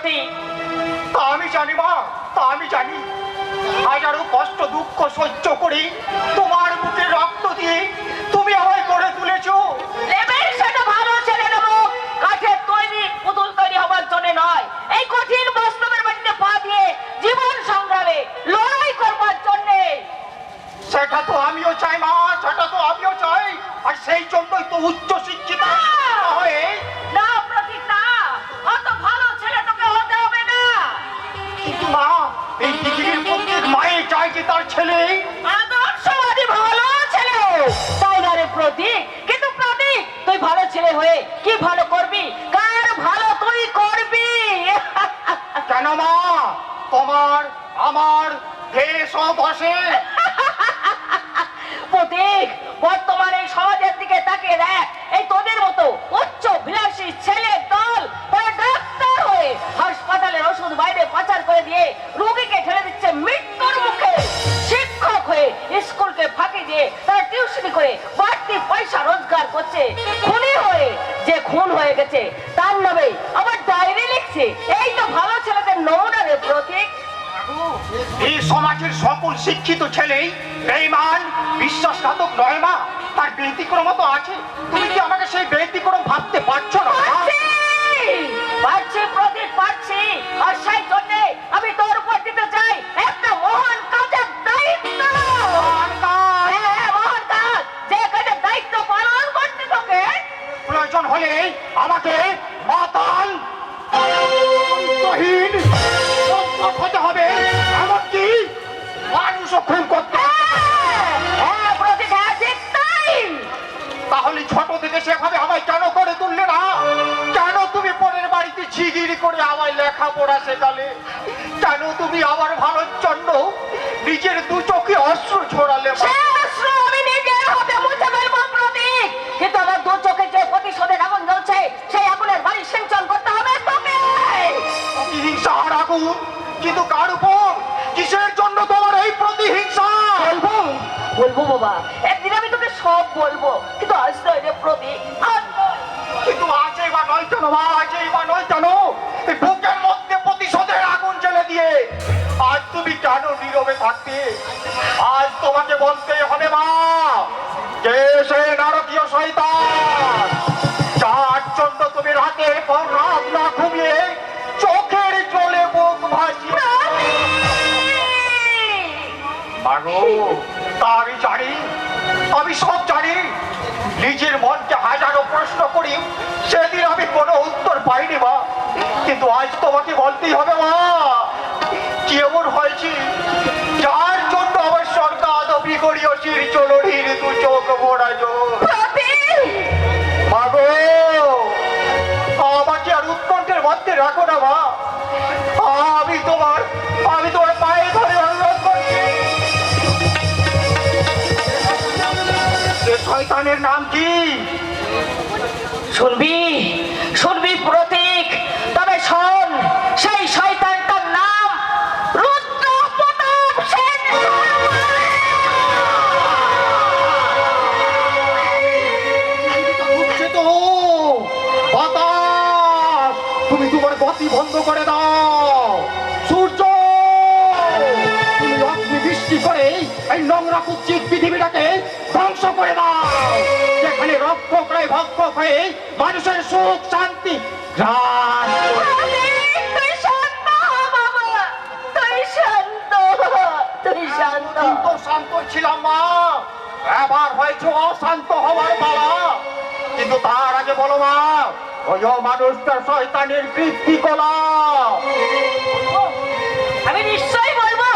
প্রতীক। তা আমি জানি মা, তা আমি জানি। হাজারো কষ্ট দুঃখ সহ্য করি তোমার মুখে রক্ত দিয়ে তুমি আমায় করে তুলেছো। লেবেল সেটা ভালো ছেলে নেব, কাঠের তৈরি পুতুল তৈরি হবার জন্য নয়, এই কঠিন বাস্তবের মাটিতে পা দিয়ে জীবন সংগ্রামে লড়াই করবার জন্য। সেটা তো আমিও চাই মা, সেটা তো আমিও চাই। আর সেই জন্যই তো উচ্চ শিক্ষিত হয়ে। না প্রতীক না, অত ভালো ছেলে তোকে হতে হবে না। কিন্তু মা, এই পৃথিবীর প্রত্যেক মায়ে চাই যে তার ছেলে আদর্শবাদী ভালো ছেলে, তাই না রে প্রতীক? কিন্তু প্রতীক, তুই ভালো ছেলে হয়ে কি ভালো করবি? কার ভালো তুই করবি? কেন মা, তোমার আমার দেশ ও বসে। প্রতীক, বর্তমানে সমাজের দিকে তাকিয়ে দেখ, এই তোদের মতো উচ্চ বিলাসী ছেলের দল তারা ডাক্তার হয়ে হাসপাতালের ওষুধ বাইরে পাচার করে দিয়ে রোগীকে ঠেলে দিচ্ছে মৃত্যুর মুখে। শিক্ষক হয়ে স্কুলকে ফাঁকি দিয়ে তারা টিউশনি করে বাড়তি পয়সা রোজগার করছে। খুনি হয়ে যে খুন হয়ে গেছে তার নামে আবার ডায়েরি লিখছে। এই তো ভালো ছেলেদের নমুনা রে প্রতীক। এই সমাজের সকল শিক্ষিত ছেলেই বেঈমান বিশ্বাসঘাতক নয় মা, তার ব্যতিক্রম তো আছে। তুমি কি আমাকে সেই ব্যতিক্রম ভাবতে পারছো না? পারছি প্রতীক, পারছি। আর সেই জন্য আমি তোর উপর দিতে চাই একটা মহান কাজের দায়িত্ব। হ্যাঁ, মহান কাজ, যে কাজের দায়িত্ব পালন করতে তোকে প্রয়োজন হলে আমাকে মাতাল অন্তহীন হতে হবে, এমনকি মানুষও খুন করতে। হ্যাঁ প্রতীক, হ্যাঁ ঠিক তাই। তাহলে ছোট থেকে সেভাবে আমায় কেন করে তুললে না? কেন তুমি পরের বাড়িতে ঝিগিরি করে আমায় লেখাপড়া শেখালে? কেন তুমি আমার ভালোর জন্য নিজের দু চোখে অশ্রু ঝরালে? সে অশ্রু আমি নিজের হাতে মুছে ফেলবো প্রতীক, কিন্তু আমার দু চোখে যে প্রতিশোধের আগুন জ্বলছে সেই আগুনের বাড়ি সিঞ্চন করতে হবে তোকে। প্রতিহিংসার আগুন, কিন্তু কার উপর? কিসের জন্য তোমার এই প্রতিহিংসা? বলবো বলবো বাবা, একদিন আমি তোকে সব বলবো, কিন্তু আজ নয় রে প্রতীক, আজ নয়। কিন্তু আজই বা নয় কেন মা, আজই বা নয় কেন? এই বুকের মধ্যে প্রতিশোধের আগুন জ্বেলে দিয়ে আজ তুমি কেন নীরবে থাকতে? আজ তোমাকে বলতে হবে মা, কে সে নারকীয় শয়তান যার জন্য তুমি রাতের পর রাত না ঘুমিয়ে চোখের জলে বুক ভাসিয়ে। মাগো, তা আমি জানি, আমি সব জানি। নিজের মনকে হাজারো প্রশ্ন করি, সেদিন আমি কোনো উত্তর পাইনি মা। কিন্তু আজ তোমাকে বলতেই হবে মা, কি এমন হয়েছে যার জন্য আমার সরকার বিগড়ীয় শির চলড়ির দু চোখ মোড়া জোর। মাগো, আমাকে আর উৎকণ্ঠের মধ্যে রাখো না মা। আমি তোমার পায়ে ধরে অনুরোধ করছি। শয়তানের নাম কি? শুনবি শুনবি প্রতীক, তবে শোন, সেই শয়তানটার নাম রুদ্র প্রতাপ সেন। বাতাস, তুমি তোমার গতি বন্ধ করে দাও। সূর্য, তুমি অগ্নি বৃষ্টি করে এই নোংরা কুচ্ছিত পৃথিবীটাকে ধ্বংস করে দাও, যেখানে রক্ষক হয়ে ভক্ষক হয়ে মানুষের সুখ শান্তি গ্রাস করে। তুই শান্ত হ বাবা, তুই শান্ত হ, তুই শান্ত হ। কিন্তু শান্ত ছিলাম মা, এবার হয়েছে অশান্ত হওয়ার পালা। কিন্তু তার আগে বলো মা, ওই মানুষটা শয়তানের কীর্তি কলা। আমি নিশ্চয়ই বলবো,